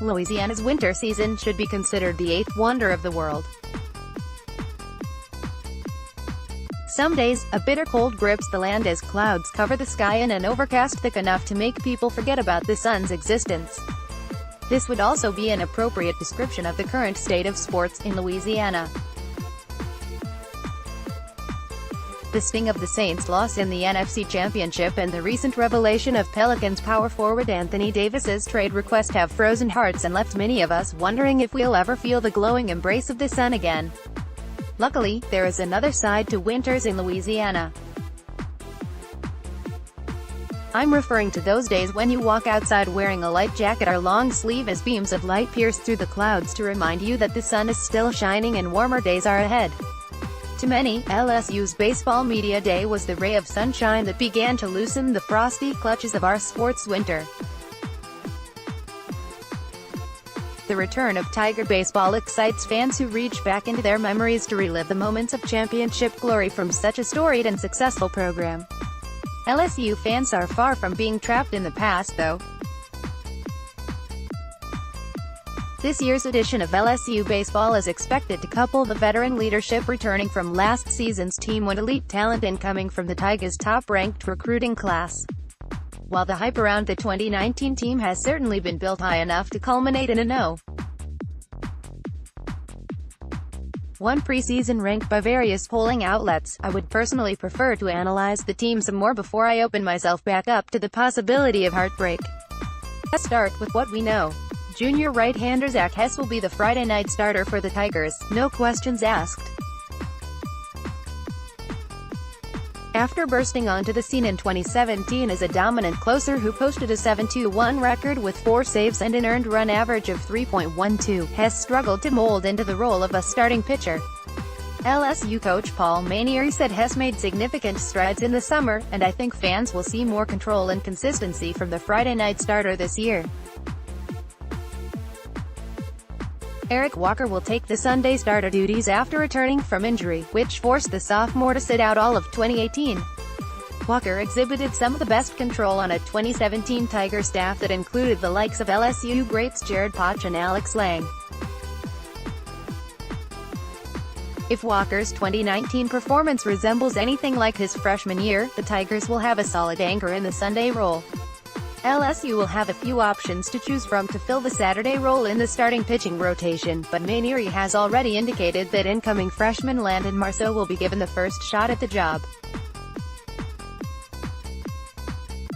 Louisiana's winter season should be considered the eighth wonder of the world. Some days, a bitter cold grips the land as clouds cover the sky in an overcast thick enough to make people forget about the sun's existence. This would also be an appropriate description of the current state of sports in Louisiana. The sting of the Saints' loss in the NFC Championship and the recent revelation of Pelicans power forward Anthony Davis's trade request have frozen hearts and left many of us wondering if we'll ever feel the glowing embrace of the sun again. Luckily, there is another side to winters in Louisiana. I'm referring to those days when you walk outside wearing a light jacket or long sleeve as beams of light pierce through the clouds to remind you that the sun is still shining and warmer days are ahead. To many, LSU's Baseball Media Day was the ray of sunshine that began to loosen the frosty clutches of our sports winter. The return of Tiger baseball excites fans who reach back into their memories to relive the moments of championship glory from such a storied and successful program. LSU fans are far from being trapped in the past, though. This year's edition of LSU baseball is expected to couple the veteran leadership returning from last season's team with elite talent incoming from the Tigers' top-ranked recruiting class. While the hype around the 2019 team has certainly been built high enough to culminate in a no. 1 preseason rank by various polling outlets, I would personally prefer to analyze the team some more before I open myself back up to the possibility of heartbreak. Let's start with what we know. Junior right-hander Zach Hess will be the Friday night starter for the Tigers, no questions asked. After bursting onto the scene in 2017 as a dominant closer who posted a 7-2-1 record with 4 saves and an earned run average of 3.12, Hess struggled to mold into the role of a starting pitcher. LSU coach Paul Mainieri said Hess made significant strides in the summer, and I think fans will see more control and consistency from the Friday night starter this year. Eric Walker will take the Sunday starter duties after returning from injury, which forced the sophomore to sit out all of 2018. Walker exhibited some of the best control on a 2017 Tiger staff that included the likes of LSU greats Jared Potch and Alex Lang. If Walker's 2019 performance resembles anything like his freshman year, the Tigers will have a solid anchor in the Sunday role. LSU will have a few options to choose from to fill the Saturday role in the starting pitching rotation, but Mainieri has already indicated that incoming freshman Landon Marceau will be given the first shot at the job.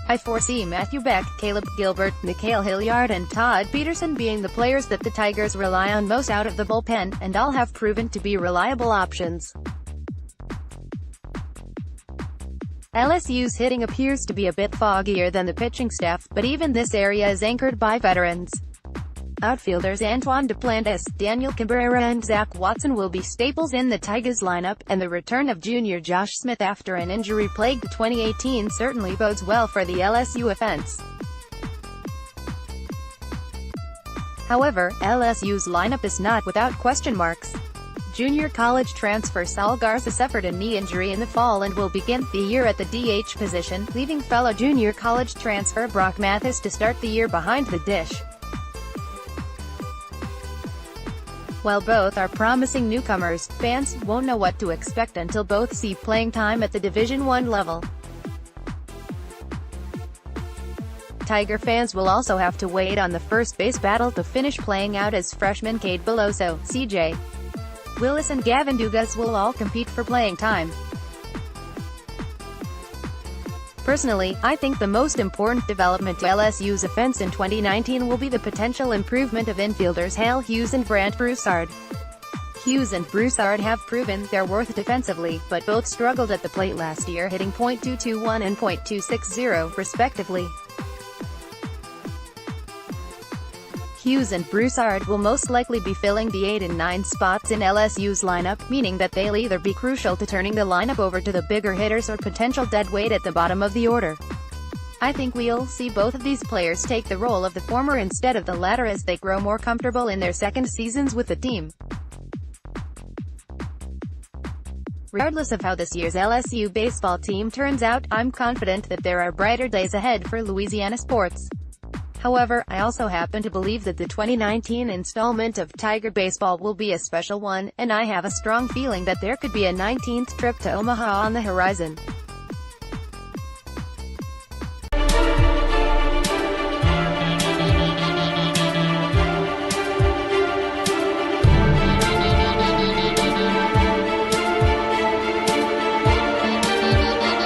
I foresee Matthew Beck, Caleb Gilbert, Mikhail Hilliard and Todd Peterson being the players that the Tigers rely on most out of the bullpen, and all have proven to be reliable options. LSU's hitting appears to be a bit foggier than the pitching staff, but even this area is anchored by veterans. Outfielders Antoine Duplantis, Daniel Cabrera and Zach Watson will be staples in the Tigers lineup, and the return of junior Josh Smith after an injury-plagued 2018 certainly bodes well for the LSU offense. However, LSU's lineup is not without question marks. Junior college transfer Saul Garza suffered a knee injury in the fall and will begin the year at the DH position, leaving fellow junior college transfer Brock Mathis to start the year behind the dish. While both are promising newcomers, fans won't know what to expect until both see playing time at the Division I level. Tiger fans will also have to wait on the first base battle to finish playing out as freshmen Cade Beloso, C.J. Willis and Gavin Dugas will all compete for playing time. Personally, I think the most important development to LSU's offense in 2019 will be the potential improvement of infielders Hale Hughes and Brant Broussard. Hughes and Broussard have proven their worth defensively, but both struggled at the plate last year, hitting .221 and .260, respectively. Hughes and Broussard will most likely be filling the 8 and 9 spots in LSU's lineup, meaning that they'll either be crucial to turning the lineup over to the bigger hitters or potential deadweight at the bottom of the order. I think we'll see both of these players take the role of the former instead of the latter as they grow more comfortable in their second seasons with the team. Regardless of how this year's LSU baseball team turns out, I'm confident that there are brighter days ahead for Louisiana sports. However, I also happen to believe that the 2019 installment of Tiger Baseball will be a special one, and I have a strong feeling that there could be a 19th trip to Omaha on the horizon.